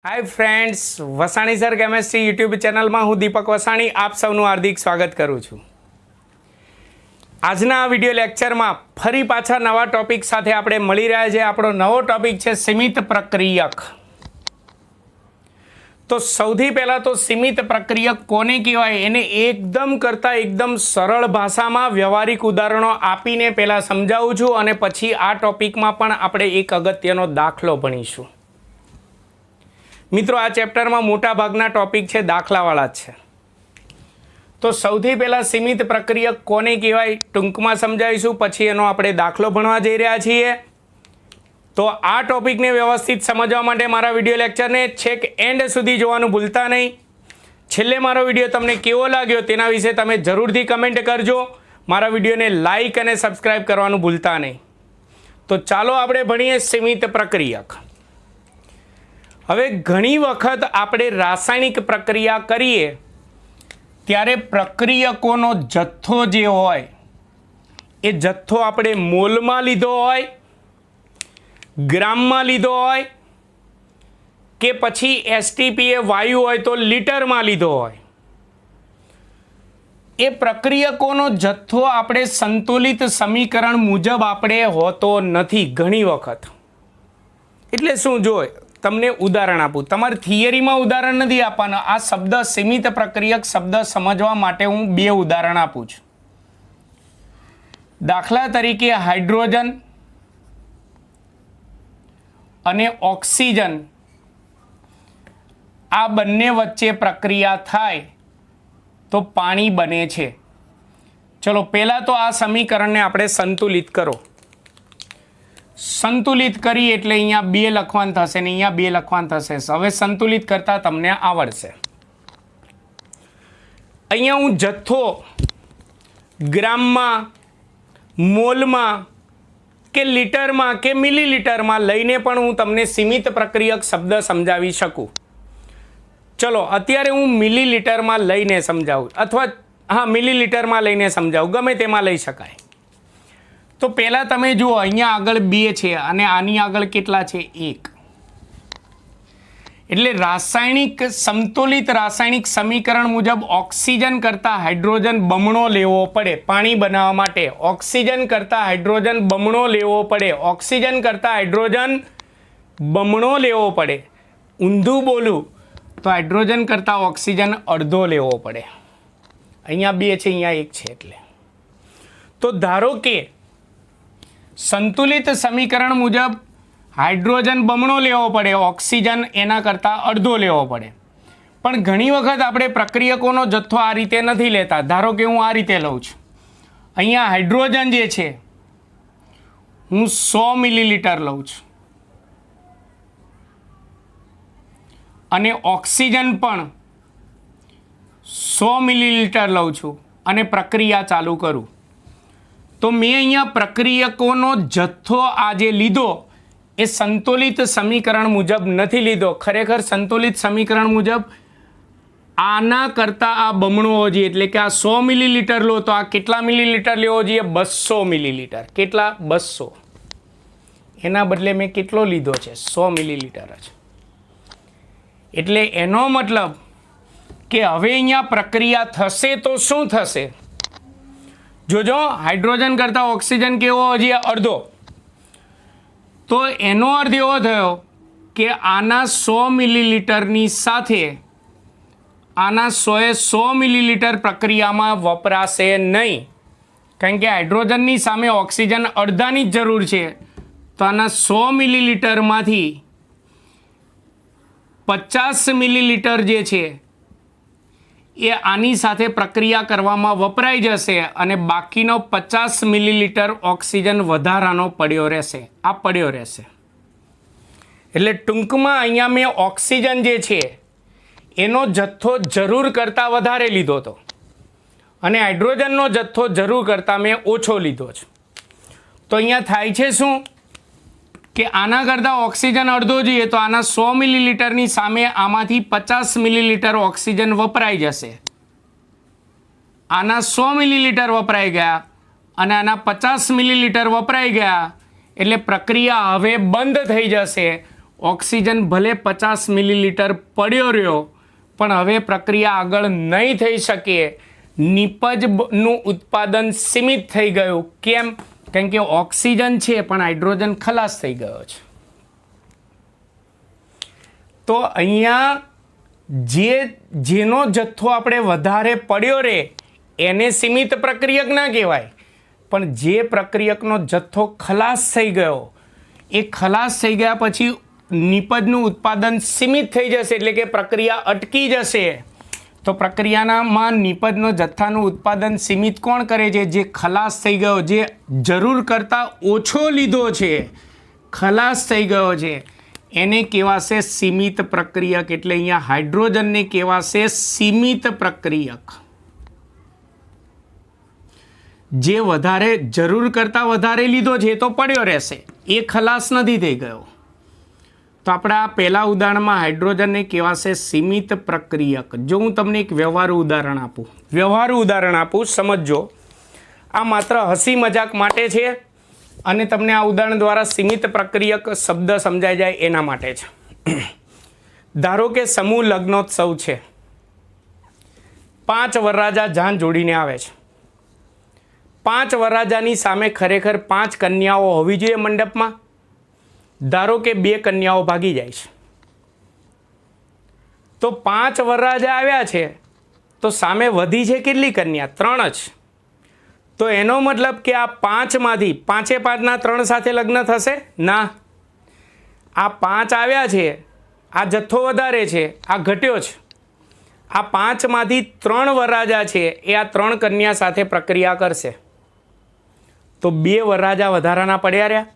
हाय friends, Vasani sir chemistry YouTube channel में हूँ दीपक वसाणी आप सबनु हार्दिक स्वागत करूँ छूँ। आजना विडियो लेक्चर में फरी पाछा नवा टॉपिक साथे आपणे मळी रह्या छे। आपणो नवो टॉपिक है सीमित प्रक्रियक। तो सौथी पहला तो सीमित प्रक्रियक कोने कहेवाय एने एकदम करता एकदम सरल भाषा में व्यवहारिक उदाहरणों आपीने पहला समजावुं छुं अने पछी आ टॉपिक में पण आपणे एक अगत्यनो दाखलो भणीशुं। मित्रों, आ चेप्टर में मोटा भागना टॉपिक है दाखलावाळा छे। तो सौथी पहला सीमित प्रक्रियक कोने कहेवाय टूंक में समजावीशुं, पछी एनो आपणे दाखलो भणवा जई रह्या छीए। तो आ टॉपिक ने व्यवस्थित समझवा माटे मारा विडियो लेक्चर ने छेक एंड सुधी जोवानुं भूलता नहीं। छेल्ले मारो विडियो तमने केवो लाग्यो तेना विषे तमे जरूरथी कमेंट करजो। मारा विडियो ने लाइक अने सब्सक्राइब करवानुं भूलता नहीं। तो चालो आपणे भणीए सीमित प्रक्रियक। हवे घणी वखत आपणे रासायणिक प्रक्रिया करीए त्यारे प्रक्रियकोनो जत्थो जे होय ए जत्थो आपणे मोल में लीधो होय, ग्राम में लीधो होय के पछी एसटीपी वायु होय तो लीटर में लीधो होय। ए प्रक्रियकोनो जत्थो आपणे संतुलित समीकरण मुजब आपणे होतो नथी घणी वखत। एटले शुं जोय तमने उदाहरण आपू, तमारी थियरी में उदाहरण नहीं आपवाना। आ शब्द सीमित प्रक्रियक शब्द समझवा माटे हूँ बे उदाहरण आपू छुं। दाखला तरीके हाइड्रोजन अने ऑक्सीजन आ बंने वच्चे प्रक्रिया थाय तो पाणी बने छे। चलो पहला तो आ समीकरण ने आपणे संतुलित करो। संतुलित करी एटले अहींया 2 लखवानुं थशे ने अहींया 2 लखवानुं थशे। हवे संतुलित करता तमने आवडशे। अहींया हूँ जत्थो ग्राम में, मोल में के लीटर में के मिलीलीटर में लईने पण हूँ तमने सीमित प्रक्रियक शब्द समजावी शकूँ। चलो अत्यारे हूँ मिलीलीटर में लईने समजावुं अथवा हाँ मिलीलीटर में लईने समजावुं, गमे तेमां लई शकाय। तो पहला तमे जुओ अहींया आगळ 2 छे अने आनी आगळ केटला छे 1। एटले रासायणिक संतुलित रासायणिक समीकरण मुजब ऑक्सीजन करता हाइड्रोजन बमणो लेवो पड़े। पाणी बनाववा माटे ऑक्सीजन करता हाइड्रोजन बमणो लेवो पड़े। ऑक्सीजन करता हाइड्रोजन बमणो लेवो पड़े। ऊंधुं बोलूं तो हाइड्रोजन करता ऑक्सीजन अर्धो लेवो पड़े। अहींया 2 छे अहींया 1 छे एटले। तो धारो के संतुलित समीकरण मुजब हाइड्रोजन बमणो लेवो पड़े, ऑक्सीजन एना करता अर्धो लेवो पड़े। पण घणी वखत आपणे प्रक्रियकोनो जत्थो आ रीते नथी लेता। धारो के हूँ आ रीते लઉં છું। अहींया हाइड्रोजन जे छे हूँ 100 मिलीलीटर लઉં છું अने ऑक्सीजन पण 100 मिलीलीटर लઉં છું अने प्रक्रिया चालू करूँ। तो मैं अहींया प्रक्रियकोनो जत्थो आजे लीधो ए संतुलित समीकरण मुजब नहीं लीधो। खरेखर संतुलित समीकरण मुजब आना करता आ बमणो होवो जोईए। एटले के आ 100 मिलीलीटर लो तो आ केटला मिलीलीटर लेवो जोईए 200 मिलीलीटर। केटला 200 एना बदले मैं केटलो लीधो छे 100 मिलीलीटर ज। एटले एनो मतलब के हवे अहींया प्रक्रिया थशे तो शुं थशे? जो हाइड्रोजन करता ऑक्सीजन केवो हजी अर्धो। तो एनो अर्थ एवो थयो के आना 100 मिलीलीटरनी साथे आना 100 मिलीलीटर प्रक्रिया में वपराशे नहीं, कारण के हाइड्रोजननी सामे ऑक्सीजन अर्धानी ज जरूर छे। तो आना 100 मिलीलीटर मांथी 50 मिलीलीटर जे छे ए आनी साथे प्रक्रिया करवामां वपराई जशे अने बाकीनो 50 मिलीलीटर ऑक्सीजन वधारानो पड्यो रहेशे। आ पड्यो रहेशे एटले टूंकमां अहींया मैं ऑक्सीजन जे छे एनो जत्थो जरूर करता वधारे लीधो तो अने हाइड्रोजननो जत्थो जरूर करता मैं ओछो लीधो छे। तो अहींया थाय छे शुं के आना करता ऑक्सीजन अर्धो जोईए तो आना 100 मिलीलीटरनी सामे आमांथी 50 मिलीलीटर ऑक्सीजन वपराई जशे। आना 100 मिलीलीटर वपराई गया अने आना 50 मिलीलीटर वपराई गया एटले प्रक्रिया हवे बंध थई जशे। ઓક્સિજન ભલે 50 મિલીલીટર પડ્યો રહ્યો, પણ હવે પ્રક્રિયા આગળ નહીં થઈ શકે, નિપજનું ઉત્પાદન સીમિત થઈ ગયું. કેમ? કારણ કે ઓક્સિજન છે પણ હાઇડ્રોજન ખલાસ થઈ ગયો છે. તો અહીંયા જેનો જથ્થો આપણે વધારે પડ્યો રહે એને સીમિત પ્રક્રિયક ના કહેવાય, પણ જે પ્રક્રિયકનો જથ્થો ખલાસ થઈ ગયો, એ ખલાસ થઈ ગયા પછી નિપજનું ઉત્પાદન સીમિત થઈ જશે, એટલે કે પ્રક્રિયા અટકી જશે. તો પ્રક્રિયામાં નિપજનો જથ્થાનું ઉત્પાદન સીમિત કોણ કરે છે? જે ખલાસ થઈ ગયો, જે જરૂર કરતાં ઓછો લીધો છે, ખલાસ થઈ ગયો છે, એને કહેવાશે સીમિત પ્રક્રિયક. એટલે અહીંયા હાઇડ્રોજનને કહેવાશે સીમિત પ્રક્રિયક. જે વધારે જરૂર કરતાં વધારે લીધો છે તો પડ્યો રહેશે, એ ખલાસ નથી થઈ ગયો. તો આપણે આ પહેલા ઉદાહરણમાં હાઇડ્રોજનને કહેવાશે સીમિત પ્રક્રિયક. જો હું તમને એક વ્યવહારુ ઉદાહરણ આપું, સમજજો. આ માત્ર હસી મજાક માટે છે અને તમને આ ઉદાહરણ દ્વારા સીમિત પ્રક્રિયક શબ્દ સમજાઈ જાય એના માટે છે. ધારો કે સમૂહ લગ્નોત્સવ છે, 5 વરરાજા જાન જોડીને આવે છે. 5 વરરાજાની સામે ખરેખર 5 કન્યાઓ હોવી જોઈએ મંડપમાં. ધારો કે 2 કન્યાઓ ભાગી જાય છે, તો 5 વરરાજા આવ્યા છે, તો સામે વધી છે કેટલી કન્યા? 3 જ. તો એનો મતલબ કે આ 5માંથી 5 3 સાથે લગ્ન થશે? ના. આ 5 આવ્યા છે, આ જથ્થો વધારે છે, આ ઘટ્યો છે. આ 5માંથી 3 વરરાજા છે, એ આ 3 કન્યા સાથે પ્રક્રિયા કરશે, તો 2 વરરાજા વધારાના પડ્યા રહ્યા.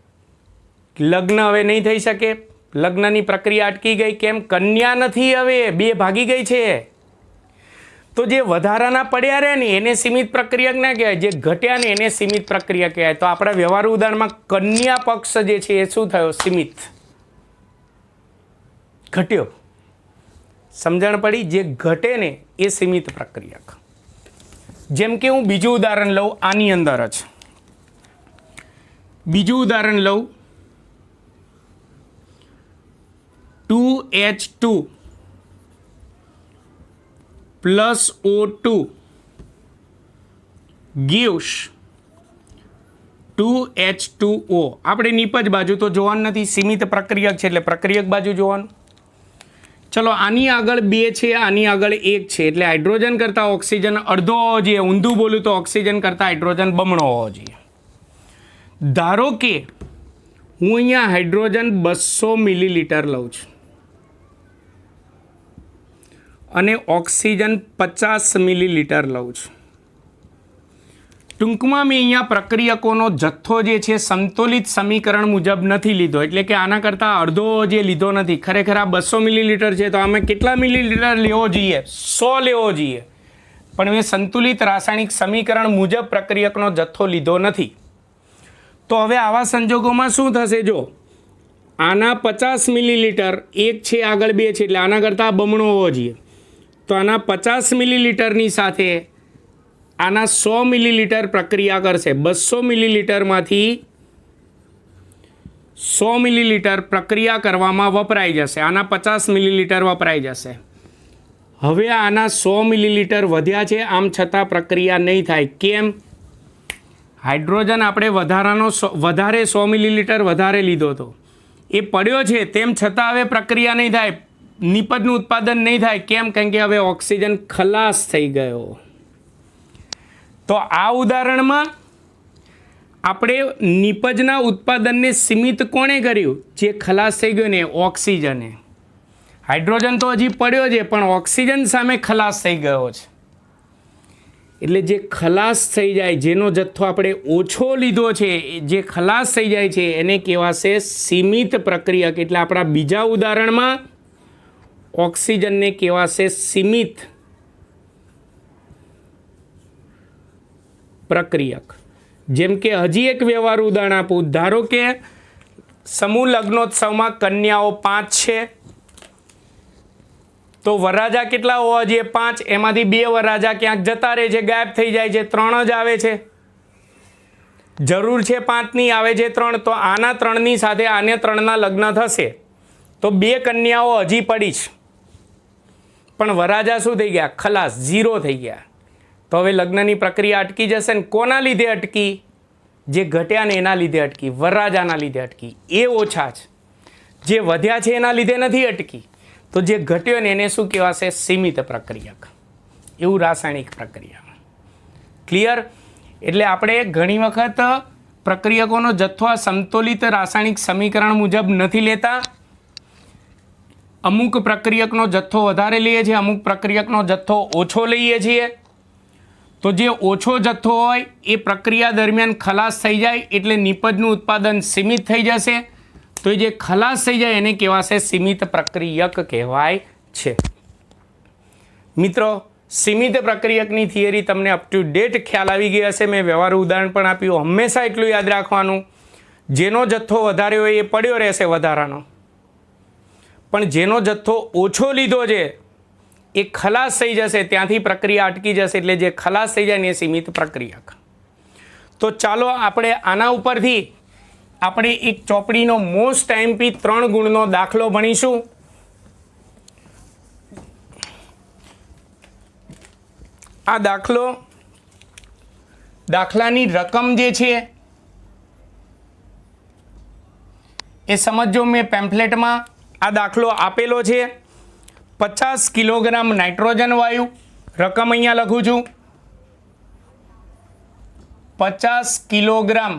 લગ્ન હવે નહીં થઈ શકે, લગ્નની પ્રક્રિયા અટકી ગઈ. કેમ? કન્યા નથી, હવે 2 ભાગી ગઈ છે. તો જે વધારાના પડ્યા રહ્યા ને એને સીમિત પ્રક્રિયક ના કહેવાય, જે ઘટ્યા ને એને સીમિત પ્રક્રિયા કહેવાય. તો આપણા વ્યવહારુ ઉદાહરણમાં કન્યા પક્ષ જે છે એ શું થયો? સીમિત, ઘટ્યો. સમજણ પડી? જે ઘટે ને એ સીમિત પ્રક્રિયક. જેમ કે હું બીજું ઉદાહરણ લઉં, આની અંદર જ બીજું ઉદાહરણ લઉં. 2H2 plus O2 gives 2H2O. આપણે નિપજ બાજુ તો જોવાનું નથી, સીમિત પ્રક્રિયક છે એટલે પ્રક્રિયક બાજુ જોવાનું. ચલો, આની આગળ 2 છે, આની આગળ 1 છે, એટલે હાઇડ્રોજન કરતાં ઓક્સિજન અડધો હોવો જોઈએ. ઊંધું બોલું તો ઓક્સિજન કરતાં હાઇડ્રોજન બમણો હોવો જોઈએ. ધારો કે હું અહીંયા હાઇડ્રોજન 200 મિલીલીટર લઉં છું અને ઓક્સિજન 50 મિલીલીટર લઉં છું. ટૂંકમાં મેં અહીંયા પ્રક્રિયકોનો જથ્થો જે છે સંતુલિત સમીકરણ મુજબ નથી લીધો, એટલે કે આના કરતાં અડધો જે લીધો નથી. ખરેખર આ 200 મિલીલીટર છે, તો આમે કેટલા મિલીલીટર લેવો જોઈએ? 100 લેવો જોઈએ. પણ મેં સંતુલિત રાસાયણિક સમીકરણ મુજબ પ્રક્રિયકનો જથ્થો લીધો નથી. તો હવે આવા સંજોગોમાં શું થશે? જો આના 50 મિલીલીટર, 1 છે આગળ 2 છે, એટલે આના કરતાં બમણો હોવો જોઈએ. તો આના 50 મિલીલીટરની સાથે આના 100 મિલીલીટર પ્રક્રિયા કરશે. 200 મિલીલીટરમાંથી 100 મિલીલીટર પ્રક્રિયા કરવામાં વપરાઈ જશે. આના 50 મિલીલીટર વપરાઈ જશે. હવે આના 100 મિલીલીટર વધ્યા છે, આમ છતાં પ્રક્રિયા નહીં થાય. કેમ? હાઇડ્રોજન આપણે વધારે 100 મિલીલીટર વધારે લીધો હતો, એ પડ્યો છે, તેમ છતાં હવે પ્રક્રિયા નહીં થાય, નિપજનું ઉત્પાદન નહીં થાય. કેમ? કારણ કે હવે ઓક્સિજન ખલાસ થઈ ગયો. તો આ ઉદાહરણમાં આપણે નિપજના ઉત્પાદનને સીમિત કોણે કર્યું? જે ખલાસ થઈ ગયો ને, ઓક્સિજને. હાઇડ્રોજન તો હજી પડ્યો છે, પણ ઓક્સિજન સામે ખલાસ થઈ ગયો છે. એટલે જે ખલાસ થઈ જાય, જેનો જથ્થો આપણે ઓછો લીધો છે, જે ખલાસ થઈ જાય છે, એને કહેવાશે સીમિત પ્રક્રિયક. એટલે આપણા બીજા ઉદાહરણમાં ઓક્સિજનને કહેવાશે સીમિત પ્રક્રિયક. જેમ કે હજી એક વ્યવહારુ ઉદાહરણ આપું. ધારો કે સમૂહ લગ્નોત્સવમાં કન્યાઓ 5 છે, તો વરરાજા કેટલા હોવા જોઈએ? 5. એમાંથી 2 વરરાજા ક્યાંક જતા રહે છે, ગાયબ થઈ જાય છે, 3 જ આવે છે. જરૂર છે 5ની, આવે છે 3. તો આના 3ની સાથે આને 3ના લગ્ન થશે. તો 2 કન્યાઓ હજી પડી જ, પણ વરરાજા શું થઈ ગયા? ખલાસ, 0 થઈ ગયા. તો હવે લગ્નની પ્રક્રિયા અટકી જશે ને કોના લીધે અટકી? જે ઘટ્યા ને એના લીધે અટકી, વરરાજાના લીધે અટકી. એ ઓછા છે, જે વધ્યા છે એના લીધે નથી અટકી. તો જે ઘટ્યો ને એને શું કહેવાશે? સીમિત પ્રક્રિયક. એવું રાસાયણિક પ્રક્રિયા. ક્લિયર? એટલે આપણે ઘણી વખત પ્રક્રિયકોનો જથ્થો આ સમતોલિત રાસાયણિક સમીકરણ મુજબ નથી લેતા. અમુક પ્રક્રિયકનો જથ્થો વધારે લઈએ છીએ, અમુક પ્રક્રિયકનો જથ્થો ઓછો લઈએ છીએ. તો જે ઓછો જથ્થો હોય એ પ્રક્રિયા દરમિયાન ખલાસ થઈ જાય એટલે નિપજનું ઉત્પાદન સીમિત થઈ જશે. તો એ જે ખલાસ થઈ જાય એને કહેવાશે સીમિત પ્રક્રિયક કહેવાય છે. મિત્રો, સીમિત પ્રક્રિયકની થિયરી તમને અપ ટુ ડેટ ખ્યાલ આવી ગઈ હશે. મેં વ્યવહારુ ઉદાહરણ પણ આપ્યું. હંમેશા એટલું યાદ રાખવાનું, જેનો જથ્થો વધારે હોય એ પડ્યો રહેશે વધારાનો, પણ જેનો જથ્થો ઓછો લીધો છે એ ખલાસ થઈ જશે, ત્યાંથી પ્રક્રિયા અટકી જશે. એટલે જે ખલાસ થઈ જાય ને એ સીમિત પ્રક્રિયક. તો ચાલો આપણે આના ઉપરથી આપણે એક ચોપડીનો મોસ્ટ આઈએમપી 3 ગુણનો દાખલો ભણીશું. આ દાખલાની રકમ જે છે એ સમજો. મેં પેમ્ફલેટમાં આ દાખલો આપેલો છે. 50 કિલોગ્રામ નાઇટ્રોજન વાયુ, રકમ અહીંયા લખું છું. 50 કિલોગ્રામ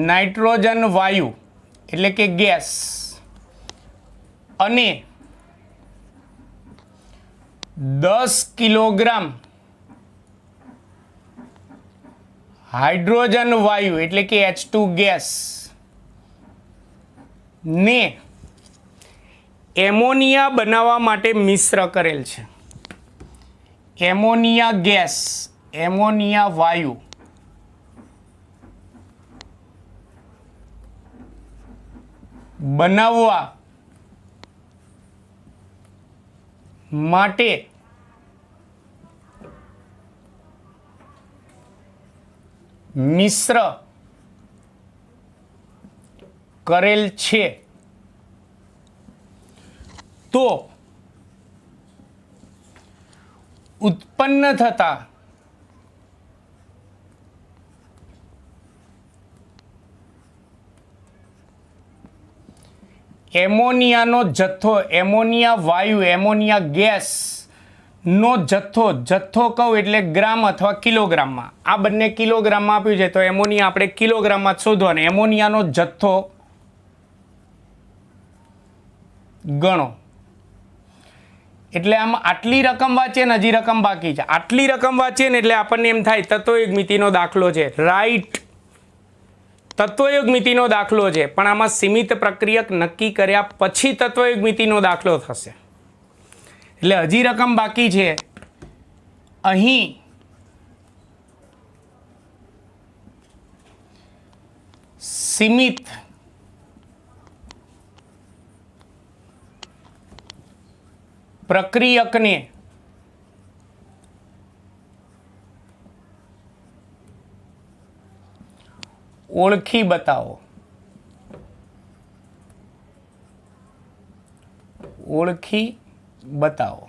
નાઇટ્રોજન વાયુ એટલે કે ગેસ અને 10 કિલોગ્રામ હાઇડ્રોજન વાયુ એટલે કે H2 ગેસ ને એમોનિયા બનાવવા માટે મિશ્ર કરેલ છે. એમોનિયા ગેસ, એમોનિયા વાયુ બનાવવા માટે મિશ્ર કરેલ છે. તો ઉત્પન્ન થતા એમોનિયાનો જથ્થો, એમોનિયા વાયુ, એમોનિયા ગેસ નો જથ્થો કહું એટલે ગ્રામ અથવા કિલોગ્રામમાં. આ બંને કિલોગ્રામમાં આપ્યું છે તો એમોનિયા આપણે કિલોગ્રામમાં જ શોધવાનો. એમોનિયાનો જથ્થો ગણો. એટલે આમ આટલી રકમ વાંચીએ ને હજી રકમ બાકી છે. આટલી રકમ વાંચીએ ને એટલે આપણને એમ થાય તત્વયુગ મિતિનો દાખલો છે. રાઈટ, તત્વયુગ મિતિનો દાખલો છે, પણ આમાં સીમિત પ્રક્રિયક નક્કી કર્યા પછી તત્વયુગ મિતિનો દાખલો થશે. એટલે હજી રકમ બાકી છે. અહીં સીમિત પ્રક્રિયકને ઓળખી બતાવો. ઓળખી બતાવો.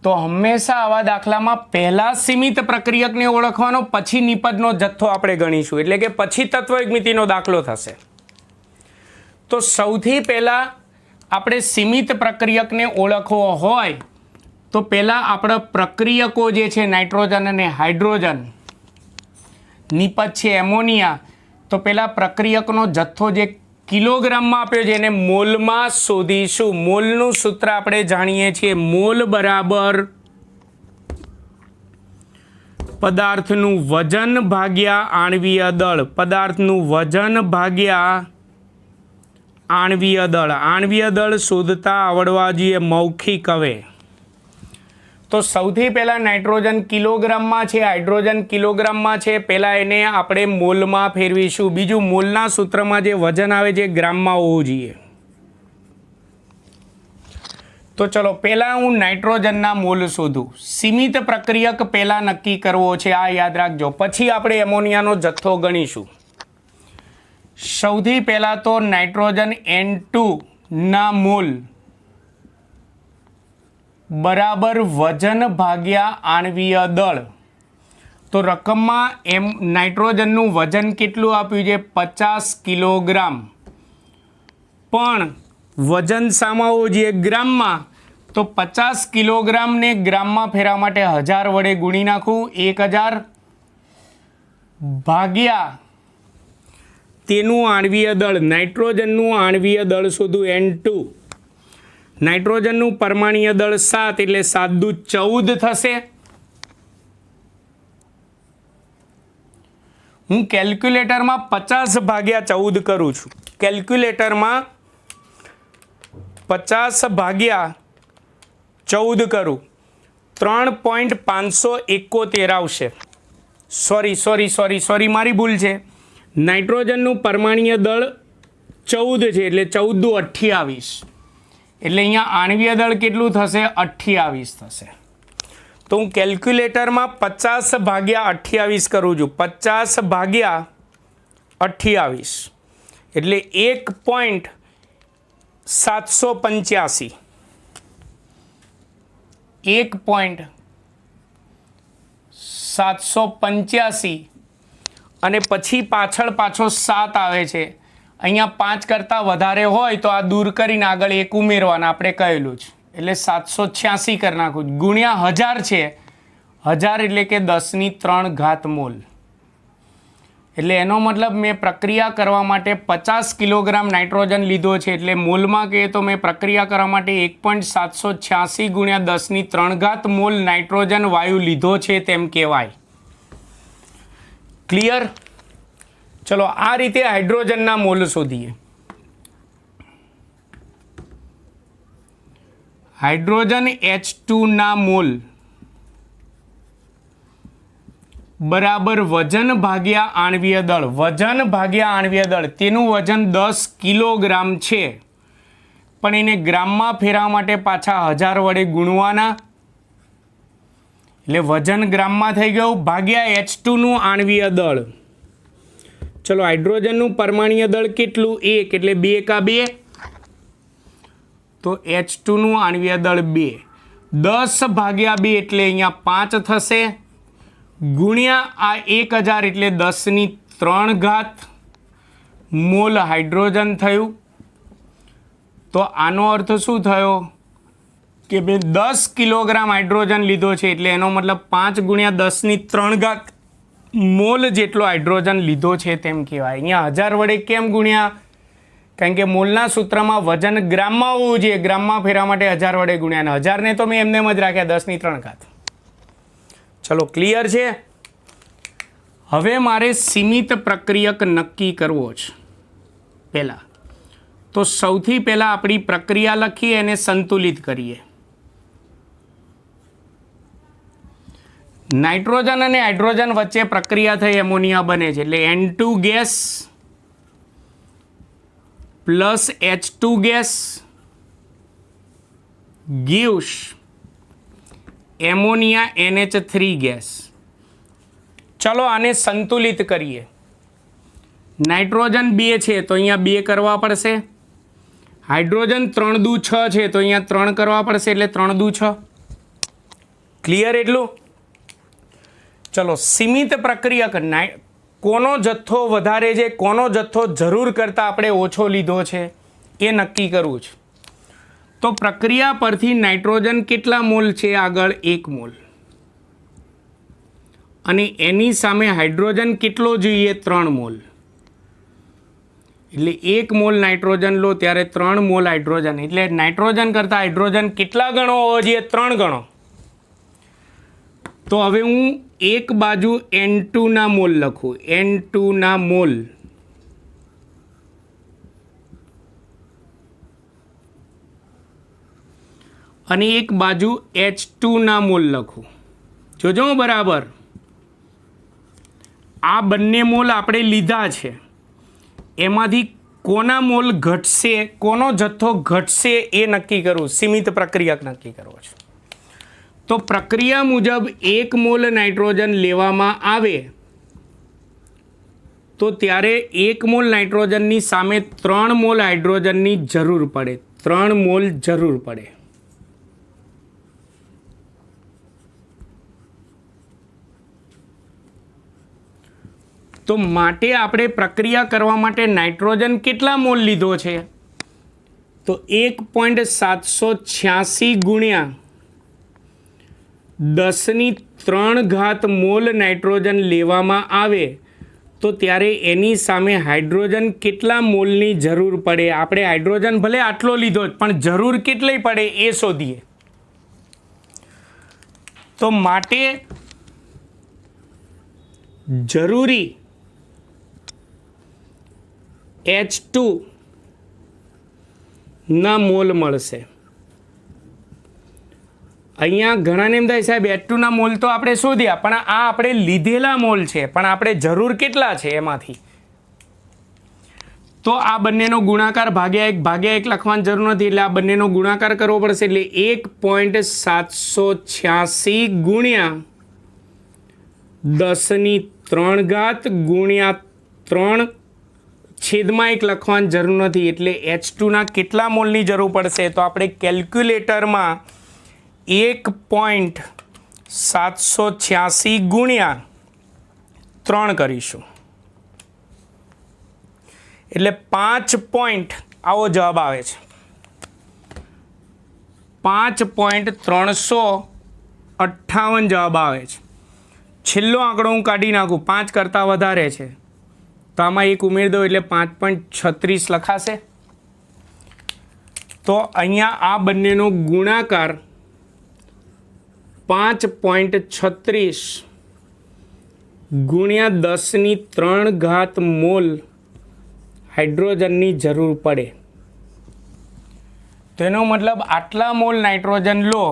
તો હંમેશા આવા દાખલામાં પહેલા સીમિત પ્રક્રિયકને ઓળખવાનો, પછી નિપજનો જથ્થો આપણે ગણીશું. એટલે કે પછી તત્વયુગ મિતિનો દાખલો થશે. તો સૌથી પહેલા આપણે સીમિત પ્રક્રિયકને ઓળખવો હોય તો પહેલા આપણે પ્રક્રિયકો જે છે નાઇટ્રોજન અને હાઇડ્રોજન, નિપજ છે એમોનિયા, તો પહેલા પ્રક્રિયકનો જથ્થો જે કિલોગ્રામમાં આપ્યો છે એને મોલમાં શોધીશું. મોલનું સૂત્ર આપણે જાણીએ છીએ. મોલ બરાબર પદાર્થનું વજન ભાગ્યા આણ્વીય દળ. પદાર્થનું વજન ભાગ્યા આણ્વીય દળ. આણ્વીય દળ શોધતા આવડવા જોઈએ મૌખિક. હવે તો સૌથી પહેલાં નાઇટ્રોજન કિલોગ્રામમાં છે, હાઇડ્રોજન કિલોગ્રામમાં છે. પહેલાં એને આપણે મોલમાં ફેરવીશું. બીજું, મોલના સૂત્રમાં જે વજન આવે છે ગ્રામમાં હોવું જોઈએ. તો ચલો પહેલાં હું નાઇટ્રોજનના મોલ શોધું. સીમિત પ્રક્રિયક પહેલાં નક્કી કરવો છે, આ યાદ રાખજો. પછી આપણે એમોનિયાનો જથ્થો ગણીશું. સૌથી પહેલાં તો નાઇટ્રોજન N2 ના મોલ બરાબર વજન ભાગ્યા આણ્વીય દળ. તો રકમમાં નાઇટ્રોજનનું વજન કેટલું આપ્યું છે? 50 કિલોગ્રામ. પણ વજન શામાં હોવું જોઈએ? ગ્રામમાં. તો 50 કિલોગ્રામને ગ્રામમાં ફેરવા માટે 1000 વડે ગુણી નાખું. 1000 ભાગ્યા તેનું આણ્વીય દળ, નાઇટ્રોજનનું આણ્વીય દળ શોધું N2. નાઇટ્રોજનનું પરમાણ્વીય દળ 7 એટલે 7 દુ 14 થશે. હું કેલ્ક્યુલેટરમાં 50 ભાગ્યા 14 કરું છું. કેલ્ક્યુલેટરમાં 50 ભાગ્યા 14 કરું 3.571 આવશે. સોરી મારી ભૂલ છે. નાઇટ્રોજનનું પરમાણ્વીય દળ 14 છે એટલે 14 દુ 28. એટલે અહીંયા આણ્વીય દળ કેટલું થશે? 28 થશે. તો હું કેલ્ક્યુલેટરમાં 50 ભાગ્યા 28 કરું છું. 50 ભાગ્યા 28 એટલે 1.785. 1.785 અને પછી પાછળ પાછો 7 આવે છે. અહીંયા 5 કરતાં વધારે હોય તો આ દૂર કરીને આગળ 1 ઉમેરવાના, આપણે કહેલું જ. એટલે 786 કરી નાખું. ગુણ્યા 1000 છે. 1000 એટલે કે 10³ ઘાત મોલ. એટલે એનો મતલબ મેં પ્રક્રિયા કરવા માટે 50 કિલોગ્રામ નાઇટ્રોજન લીધો છે. એટલે મોલમાં કહીએ તો મેં પ્રક્રિયા કરવા માટે 1.786 ગુણ્યા 10³ ઘાત મોલ નાઇટ્રોજન વાયુ લીધો છે તેમ કહેવાય. ક્લિયર? ચલો આ રીતે હાઇડ્રોજનના મોલ શોધીએ. હાઇડ્રોજન H2 ના મોલ બરાબર વજન ભાગ્યા આણ્વીય દળ. વજન ભાગ્યા આણ્વીય દળ, તેનું વજન 10 કિલોગ્રામ છે, પણ એને ગ્રામમાં ફેરવા માટે પાછા 1000 વડે ગુણવાના. એટલે વજન ગ્રામમાં થઈ ગયું ભાગ્યા H2 નું આણ્વીય દળ. ચલો હાઇડ્રોજનનું પરમાણ્વીય દળ કેટલું? 1 એટલે 2 કા 2. તો H2 નું આણ્વીય દળ 2. 10 ભાગ્યા 2 એટલે અહીંયા 5 થશે. ગુણ્યા આ 1000 એટલે 10³ ઘાત મોલ હાઇડ્રોજન થયું. તો આનો અર્થ શું થયો? કે ભાઈ 10 કિલોગ્રામ હાઇડ્રોજન લીધો છે એટલે એનો મતલબ 5 ગુણ્યા 10³ ઘાત મોલ જેટલો હાઇડ્રોજન લીધો છે તેમ કહેવાય. અહીંયા 1000 વડે કેમ ગુણ્યા? કારણ કે મોલના સૂત્રમાં વજન ગ્રામમાં હોવું જોઈએ. ગ્રામમાં ફેરવા માટે 1000 વડે ગુણ્યા, અને 1000ને તો મેં એમને જ રાખ્યા 10³ ઘાત. ચલો ક્લિયર છે? હવે મારે સીમિત પ્રક્રિયક નક્કી કરવો છે. પહેલાં તો સૌથી પહેલાં આપણી પ્રક્રિયા લખીએ અને સંતુલિત કરીએ. નાઇટ્રોજન અને હાઇડ્રોજન વચ્ચે પ્રક્રિયા થઈ એમોનિયા બને છે. એટલે N2 gas plus H2 gas gives ammonia NH3 gas. ચલો આને સંતુલિત કરીએ. નાઇટ્રોજન 2 છે તો અહીંયા 2 કરવા પડશે. હાઇડ્રોજન 3 દુ 6 છે તો અહીંયા 3 કરવા પડશે, એટલે 3 દુ 6. ક્લિયર એટલું? ચલો સીમિત પ્રક્રિયક કોનો જથ્થો વધારે છે, કોનો જથ્થો જરૂર કરતાં આપણે ઓછો લીધો છે એ નક્કી કરવું છે. તો પ્રક્રિયા પરથી નાઇટ્રોજન કેટલા મોલ છે? આગળ 1 મોલ. અને એની સામે હાઇડ્રોજન કેટલો જોઈએ? 3 મોલ. એટલે 1 મોલ નાઇટ્રોજન લો ત્યારે 3 મોલ હાઇડ્રોજન. એટલે નાઇટ્રોજન કરતાં હાઇડ્રોજન કેટલા ગણો હોવો જોઈએ? 3 ગણો. તો હવે હું એક બાજુ N2 ના મોલ લખું. N2 ના મોલ અને એક બાજુ H2 ના મોલ લખું. જોજો બરાબર. આ બંને મોલ આપણે લીધા છે, એમાંથી કોના મોલ ઘટશે, કોનો જથ્થો ઘટશે એ નક્કી કરવું. સીમિત પ્રક્રિયક નક્કી કરવો છે. તો પ્રક્રિયા મુજબ 1 મોલ નાઇટ્રોજન લેવામાં આવે તો ત્યારે 1 મોલ નાઇટ્રોજનની સામે 3 મોલ હાઇડ્રોજનની જરૂર પડે. 3 મોલ જરૂર પડે. તો માટે આપણે પ્રક્રિયા કરવા માટે નાઇટ્રોજન કેટલા મોલ લીધો છે? તો 1.786 ગુણ્યા 10³ મોલ નાઇટ્રોજન લેવામાં આવે તો ત્યારે એની સામે હાઇડ્રોજન કેટલા મોલની જરૂર પડે? આપણે હાઇડ્રોજન ભલે આટલો લીધો પણ જરૂર કેટલી પડે એ શોધીએ. તો માટે જરૂરી H2 ના મોલ મળશે. અહીંયા ઘણાને એમ થાય સાહેબ H2 ના મોલ તો આપણે શોધ્યા, પણ આ આપણે લીધેલા મોલ છે, પણ આપણે જરૂર કેટલા છે એમાંથી. તો આ બંનેનો ગુણાકાર ભાગ્યા 1 લખવાની જરૂર નથી, એટલે આ બંનેનો ગુણાકાર કરવો પડશે. એટલે 1.786 ગુણ્યા 10³ ગુણ્યા 3 છેદમાં 1 લખવાની જરૂર નથી, એટલે H2 ના કેટલા મોલની જરૂર પડશે? તો આપણે કેલ્ક્યુલેટરમાં 1.786 ગુણ્યા 3 કરીશું, એટલે 5 આવો જવાબ આવે છે. 5.358 જવાબ આવે છે. છેલ્લો આંકડો હું કાઢી નાખું, 5 કરતાં વધારે છે તો આમાં 1 ઉમેરી દો એટલે 5.36 લખાશે. તો અહીંયા આ બંનેનો ગુણાકાર 5.36 ગુણ્યા 10³ મોલ હાઇડ્રોજનની જરૂર પડે. તો એનો મતલબ આટલા મોલ નાઇટ્રોજન લો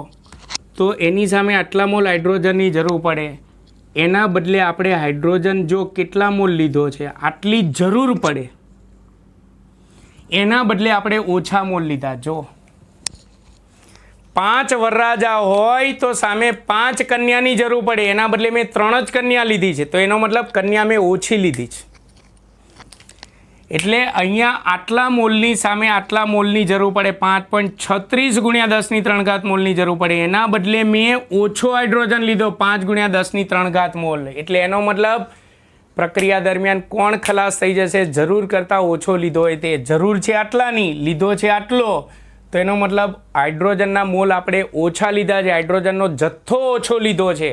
તો એની સામે આટલા મોલ હાઇડ્રોજનની જરૂર પડે. એના બદલે આપણે હાઇડ્રોજન જો કેટલા મોલ લીધો છે આટલી જરૂર પડે, એના બદલે આપણે ઓછા મોલ લીધા. જો 5 વરરાજા હોય તો સામે 5 કન્યાની જરૂર પડે, એના બદલે મેં 3 જ કન્યા લીધી છે, તો એનો મતલબ કન્યા મેં ઓછી લીધી છે. એટલે અહીંયા આટલા મોલની સામે આટલા મોલની જરૂર પડે, 5.36 ગુણ્યા 10³ મોલની જરૂર પડે, એના બદલે મેં ઓછો હાઇડ્રોજન લીધો 5 ગુણ્યા 10³ મોલ. એટલે એનો મતલબ પ્રક્રિયા દરમિયાન કોણ ખલાસ થઈ જશે? જરૂર કરતાં ઓછો લીધો હોય તે. જરૂર છે આટલાની, લીધો છે આટલો, તો એનો મતલબ હાઇડ્રોજનના મોલ આપણે ઓછા લીધા છે, હાઇડ્રોજનનો જથ્થો ઓછો લીધો છે,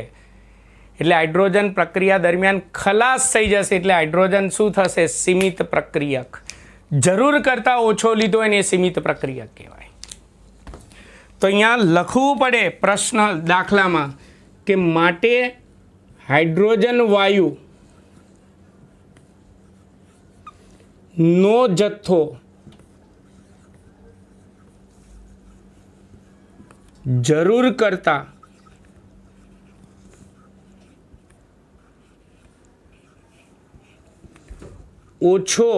એટલે હાઇડ્રોજન પ્રક્રિયા દરમિયાન ખલાસ થઈ જશે. એટલે હાઇડ્રોજન શું થશે? સીમિત પ્રક્રિયક. જરૂર કરતાં ઓછો લીધો હોય ને એ સીમિત પ્રક્રિયક કહેવાય. તો અહીંયા લખવું પડે પ્રશ્ન દાખલામાં કે માટે હાઇડ્રોજન વાયુ નો જથ્થો જરૂર કરતાં ઓછો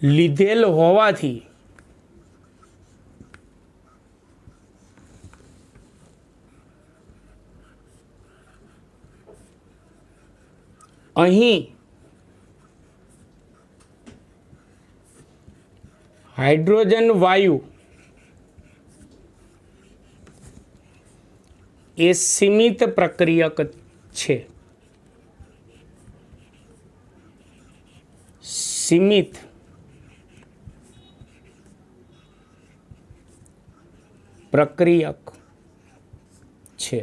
લીધેલ હોવાથી અહીં હાઇડ્રોજન વાયુ એ સીમિત પ્રક્રિયક છે. સીમિત પ્રક્રિયક છે.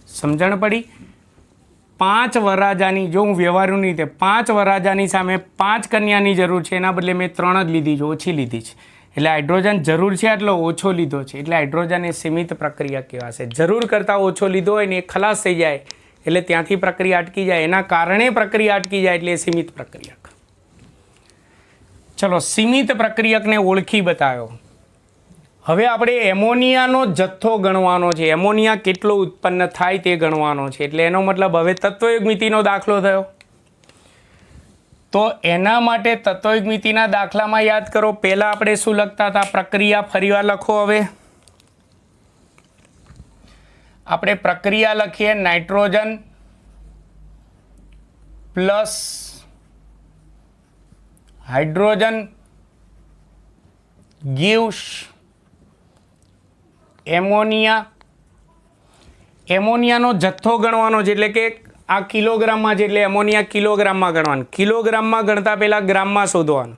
સમજણ પડી? 5 વરરાજાની, જો હું વ્યવહારનું રીતે 5 વરરાજાની સામે 5 કન્યાની જરૂર છે, એના બદલે મેં 3 જ લીધી છે, ઓછી લીધી છે. એટલે હાઇડ્રોજન જરૂર છે એટલો ઓછો લીધો છે, એટલે હાઇડ્રોજન એ સીમિત પ્રક્રિયા કહેવાશે. જરૂર કરતાં ઓછો લીધો હોય ને એ ખલાસ થઈ જાય એટલે ત્યાંથી પ્રક્રિયા અટકી જાય, એના કારણે પ્રક્રિયા અટકી જાય એટલે એ સીમિત પ્રક્રિયક. ચલો, સીમિત પ્રક્રિયકને ઓળખી બતાવ્યો. હવે આપણે એમોનિયાનો જથ્થો ગણવાનો છે, એમોનિયા કેટલો ઉત્પન્ન થાય તે ગણવાનો છે. એટલે એનો મતલબ હવે તત્વયુગ્મિતિનો દાખલો થયો. તો એના માટે તત્વયુગ્મિતિના દાખલામાં યાદ કરો, પહેલાં આપણે શું લખતા હતા? પ્રક્રિયા. ફરીવાર લખો. હવે આપણે પ્રક્રિયા લખીએ. Nitrogen plus hydrogen gives ammonia. એમોનિયાનો જથ્થો ગણવાનો છે, એટલે કે આ કિલોગ્રામમાં છે, એટલે એમોનિયા કિલોગ્રામમાં ગણવાનું. કિલોગ્રામમાં ગણતા પહેલાં ગ્રામમાં શોધવાનું.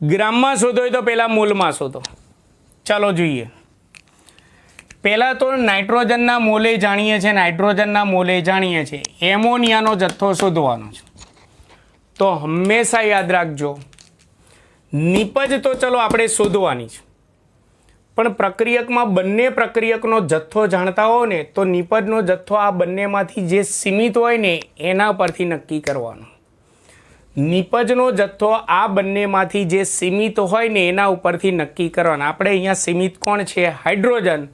ગ્રામમાં શોધો હોય તો પહેલાં મોલમાં શોધો. ચાલો જોઈએ. પહેલાં તો નાઇટ્રોજનના મોલે જાણીએ છીએ, નાઇટ્રોજનના મોલે જાણીએ છીએ. એમોનિયાનો જથ્થો શોધવાનો છે. તો હંમેશા યાદ રાખજો, નિપજ તો ચલો આપણે શોધવાની છે, પણ પ્રક્રિયકમાં બંને પ્રક્રિયકનો જથ્થો જાણતા હો ને તો નિપજનો જથ્થો આ બંનેમાંથી જે સીમિત હોય ને એના પરથી નક્કી કરવાનો. નિપજનો જથ્થો આ બંનેમાંથી જે સીમિત હોય ને એના ઉપરથી નક્કી કરવાનો. આપણે અહીંયા સીમિત કોણ છે? હાઇડ્રોજન.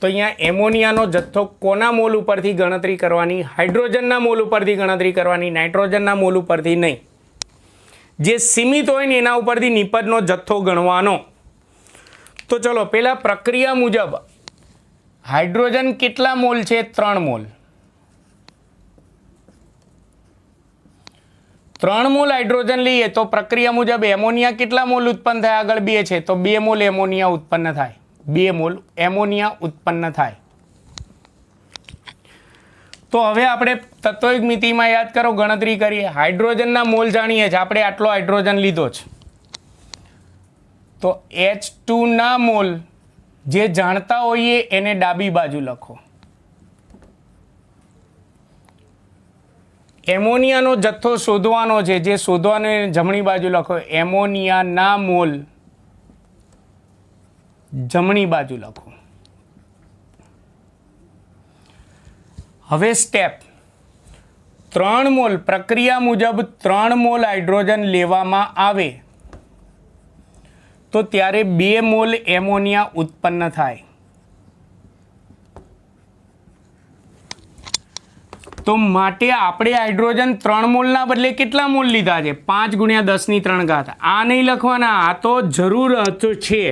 તો અહીંયા એમોનિયાનો જથ્થો કોના મોલ ઉપરથી ગણતરી કરવાની? હાઇડ્રોજનના મોલ ઉપરથી ગણતરી કરવાની, નાઇટ્રોજનના મોલ ઉપરથી નહીં. જે સીમિત હોય ને એના ઉપરથી નિપજનો જથ્થો ગણવાનો. તો ચલો પહેલાં પ્રક્રિયા મુજબ હાઇડ્રોજન કેટલા મોલ છે? 3 મોલ. 3 મોલ હાઇડ્રોજન લઈએ તો પ્રક્રિયા મુજબ એમોનિયા કેટલા મોલ ઉત્પન્ન થાય? આગળ 2 છે તો 2 મોલ એમોનિયા ઉત્પન્ન થાય. 2 મોલ એમોનિયા ઉત્પન્ન થાય. તો હવે આપણે તત્વયુગ મિતિમાં યાદ કરો, ગણતરી કરીએ. હાઇડ્રોજનના મોલ જાણીએ છીએ આપણે, આટલો હાઇડ્રોજન લીધો છે. તો H2 ના મોલ જે જાણતા હોઈએ એને ડાબી બાજુ લખો. એમોનિયાનો જથ્થો શોધવાનો છે, જે શોધવાનો એને જમણી બાજુ લખો. એમોનિયાના મોલ જમણી બાજુ લખો. હવે સ્ટેપ 3 મોલ પ્રક્રિયા મુજબ 3 મોલ હાઇડ્રોજન લેવામાં આવે તો ત્યારે 2 મોલ એમોનિયા ઉત્પન્ન થાય. તો માટે આપણે હાઇડ્રોજન 3 મોલના બદલે કેટલા મોલ લીધા છે? 5 × 10⁻³ આ નહીં લખવાના, આ તો જરૂર છે.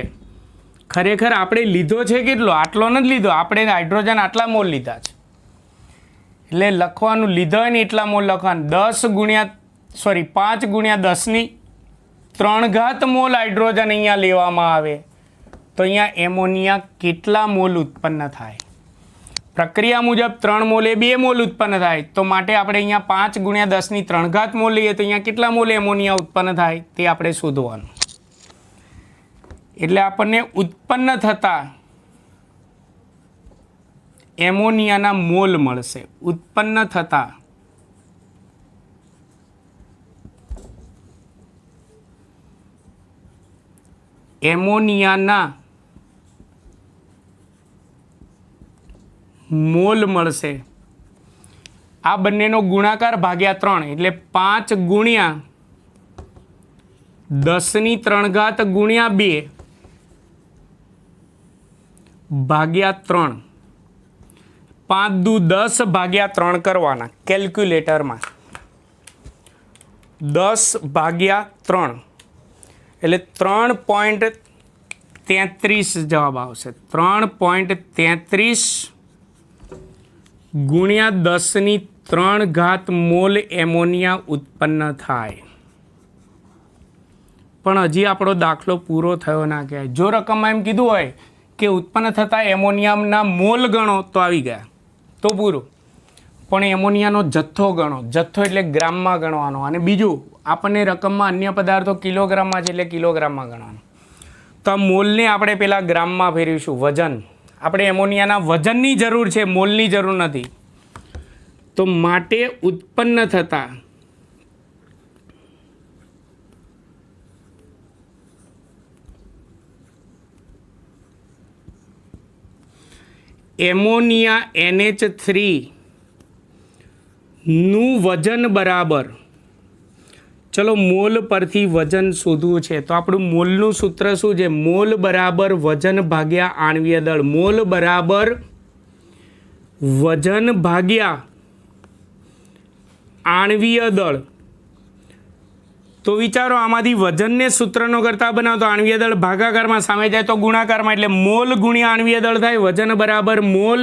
ખરેખર આપણે લીધો છે કેટલો? આટલો નથી લીધો, આપણે હાઇડ્રોજન આટલા મોલ લીધા છે. એટલે લખવાનું લીધો હોય ને એટલા મોલ લખવાનું. 5 × 10⁻³ મોલ હાઇડ્રોજન અહીંયા લેવામાં આવે તો અહીંયા એમોનિયા કેટલા મોલ ઉત્પન્ન થાય? પ્રક્રિયા મુજબ 3 મોલે 2 મોલ ઉત્પન્ન થાય. તો માટે આપણે અહીંયા 5 × 10⁻³ મોલ લઈએ તો અહીંયા કેટલા મોલ એમોનિયા ઉત્પન્ન થાય તે આપણે શોધવાનું. એટલે આપણને ઉત્પન્ન થતા એમોનિયાના મોલ મળશે. ઉત્પન્ન થતા એમોનિયાના મોલ મળશે. આ બંનેનો ગુણાકાર ભાગ્યા 3 એટલે 5 × 10⁻³ ગુણ્યા 2 ભાગ્યા 3. 5 દુ 10 ભાગ્યા 3 કરવાના કેલ્ક્યુલેટરમાં. 10 ભાગ્યા 3 એટલે 3.33 જવાબ આવશે. 3.33 ગુણ્યા 10⁻³ મોલ એમોનિયા ઉત્પન્ન થાય. પણ હજી આપણો દાખલો પૂરો થયો ના કહેવાય. જો રકમમાં એમ કીધું હોય કે ઉત્પન્ન થતા એમોનિયાના મોલ ગણો તો આવી ગયા તો પૂરું. પણ એમોનિયાનો જથ્થો ગણો. જથ્થો એટલે ગ્રામમાં ગણવાનો. અને બીજું આપણને રકમમાં અન્ય પદાર્થો કિલોગ્રામમાં છે એટલે કિલોગ્રામમાં ગણવાનું. તો આ મોલને આપણે પહેલાં ગ્રામમાં ફેરવીશું. વજન, આપણે એમોનિયાના વજનની જરૂર છે, મોલની જરૂર નથી. તો માટે ઉત્પન્ન થતા એમોનિયા NH3 નું વજન બરાબર, ચલો મોલ પરથી વજન શોધવું છે તો આપણું મોલનું સૂત્ર શું છે? મોલ બરાબર વજન ભાગ્યા આણ્વીય દળ. મોલ બરાબર વજન ભાગ્યા આણ્વીય દળ. તો વિચારો આમાંથી વજનને સૂત્રનો કરતા બનાવો તો આણ્વીય દળ ભાગાકારમાં, સામે જાય તો ગુણાકારમાં. એટલે મોલ ગુણ્યા આણ્વીય દળ થાય. વજન બરાબર મોલ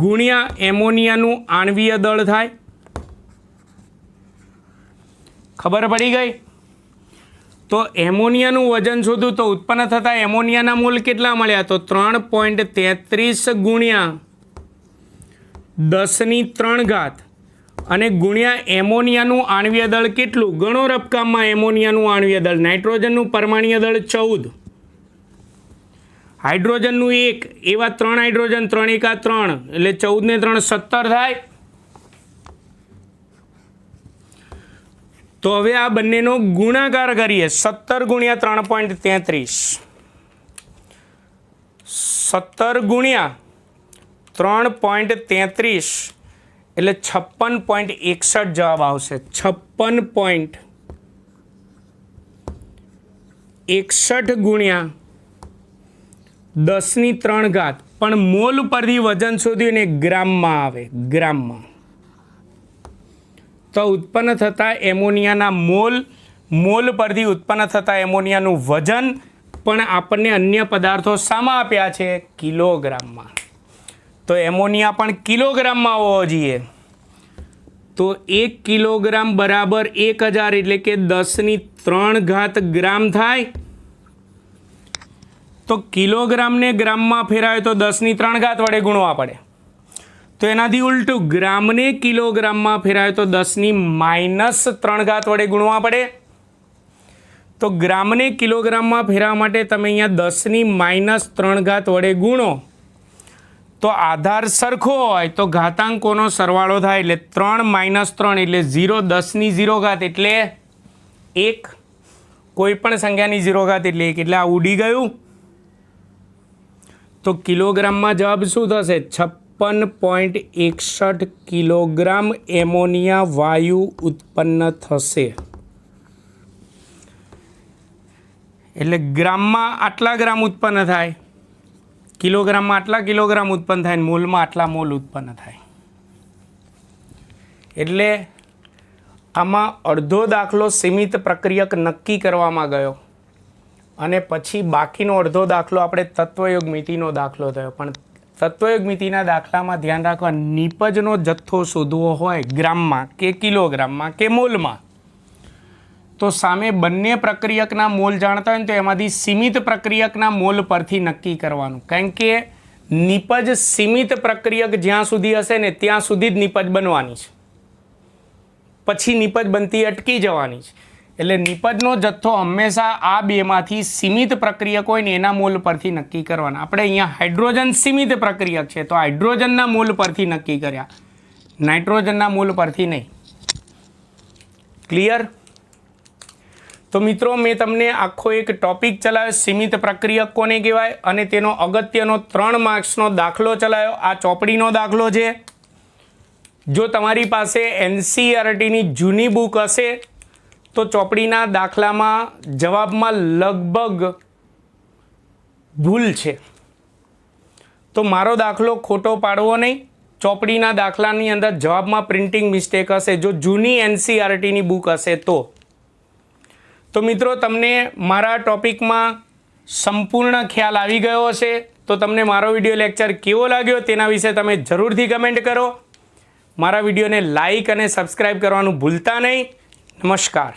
ગુણ્યા એમોનિયાનું આણ્વીય દળ થાય. ખબર પડી ગઈ? તો એમોનિયાનું વજન શોધું તો ઉત્પન્ન થતા એમોનિયાના મોલ કેટલા મળ્યા? તો 3.33 ગુણ્યા 10³ અને ગુણ્યા એમોનિયાનું આણ્વીય દળ કેટલું? ગણો રફકામમાં એમોનિયાનું આણ્વીય દળ. નાઇટ્રોજનનું પરમાણ્વીય દળ 14, હાઇડ્રોજનનું 1, એવા 3 હાઇડ્રોજન, 3 એકા 3 એટલે 14 ને 3 17 થાય. તો હવે આ બંનેનો ગુણાકાર કરીએ. 17 ગુણ્યા 3.33, 17 ગુણ્યા 3.33 એટલે 56.61 જવાબ આવશે. 56.61 ગુણ્યા 10³ પણ મોલ પરથી વજન શોધ્યું ને ગ્રામમાં આવે, ગ્રામમાં. તો ઉત્પન્ન થતા એમોનિયાના મોલ પરથી ઉત્પન્ન થતા એમોનિયાનું વજન પણ આપણને અન્ય પદાર્થો શામાં આપ્યા છે? કિલોગ્રામમાં. તો એમોનિયા પણ કિલોગ્રામમાં હોવો જોઈએ. તો 1 કિલોગ્રામ બરાબર 1000 એટલે કે 10³ ગ્રામ થાય. તો કિલોગ્રામને ગ્રામમાં ફેરવાય તો 10³ વડે ગુણવા પડે. તો એનાથી ઉલટું ગ્રામને કિલોગ્રામમાં ફેરવાય તો 10⁻³ વડે ગુણવા પડે. તો ગ્રામને કિલોગ્રામમાં ફેરવવા માટે તમે અહીંયા 10⁻³ વડે ગુણો તો આધાર સરખો હોય તો ઘાતાંકોનો સરવાળો થાય એટલે 3 - 3 એટલે 0, 10⁻0 એટલે 1, કોઈ પણ સંખ્યાની 0 એટલે 1 એટલે આ ઉડી ગયું. તો કિલોગ્રામમાં જવાબ શું થશે? 56.61 કિલોગ્રામ એમોનિયા વાયુ ઉત્પન્ન થશે. એટલે ગ્રામમાં આટલા ગ્રામ ઉત્પન્ન થાય, કિલોગ્રામમાં આટલા કિલોગ્રામ ઉત્પન્ન થાય, મોલમાં આટલા મોલ ઉત્પન્ન થાય. એટલે આમાં અડધો દાખલો સીમિત પ્રક્રિયક નક્કી કરવામાં ગયો અને પછી બાકીનો અડધો દાખલો આપણે તત્વયોગમિતિનો દાખલો થયો. પણ તત્વયોગમિતિના દાખલામાં ધ્યાન રાખવા, નિપજનો જથ્થો શોધવો હોય ગ્રામમાં કે કિલોગ્રામમાં કે મોલમાં, તો સામે બંને પ્રક્રિયકના મોલ જાણતા હોય ને તો એમાંથી સીમિત પ્રક્રિયકના મોલ પરથી નક્કી કરવાનું. કારણ કે નિપજ સીમિત પ્રક્રિયક જ્યાં સુધી હશે ને ત્યાં સુધી જ નિપજ બનવાની છે, પછી નિપજ બનતી અટકી જવાની છે. એટલે નિપજનો જથ્થો હંમેશા આ બેમાંથી સીમિત પ્રક્રિયક હોય ને એના મોલ પરથી નક્કી કરવાના. આપણે અહીંયા હાઇડ્રોજન સીમિત પ્રક્રિયક છે તો હાઇડ્રોજનના મોલ પરથી નક્કી કર્યા, નાઇટ્રોજનના મોલ પરથી નહીં. ક્લિયર? તો મિત્રો મેં તમને આખો એક ટોપિક ચલાવ્યો, સીમિત પ્રક્રિયક કોને કહેવાય, અને તેનો અગત્યનો 3 માર્ક્સનો દાખલો ચલાવ્યો. આ ચોપડીનો દાખલો છે. જો તમારી પાસે NCERTની જૂની બુક હશે તો ચોપડીના દાખલામાં જવાબમાં લગભગ ભૂલ છે. તો મારો દાખલો ખોટો પાડવો નહીં. ચોપડીના દાખલાની અંદર જવાબમાં પ્રિન્ટિંગ મિસ્ટેક હશે જો જૂની NCERTની બુક હશે તો મિત્રો તમને મારા ટોપિકમાં સંપૂર્ણ ખ્યાલ આવી ગયો હશે. તો તમને મારો વિડીયો લેક્ચર કેવો લાગ્યો તેના વિશે તમે જરૂરથી કમેન્ટ કરો. મારા વિડીયોને લાઈક અને સબસ્ક્રાઈબ કરવાનું ભૂલતા નહીં. નમસ્કાર.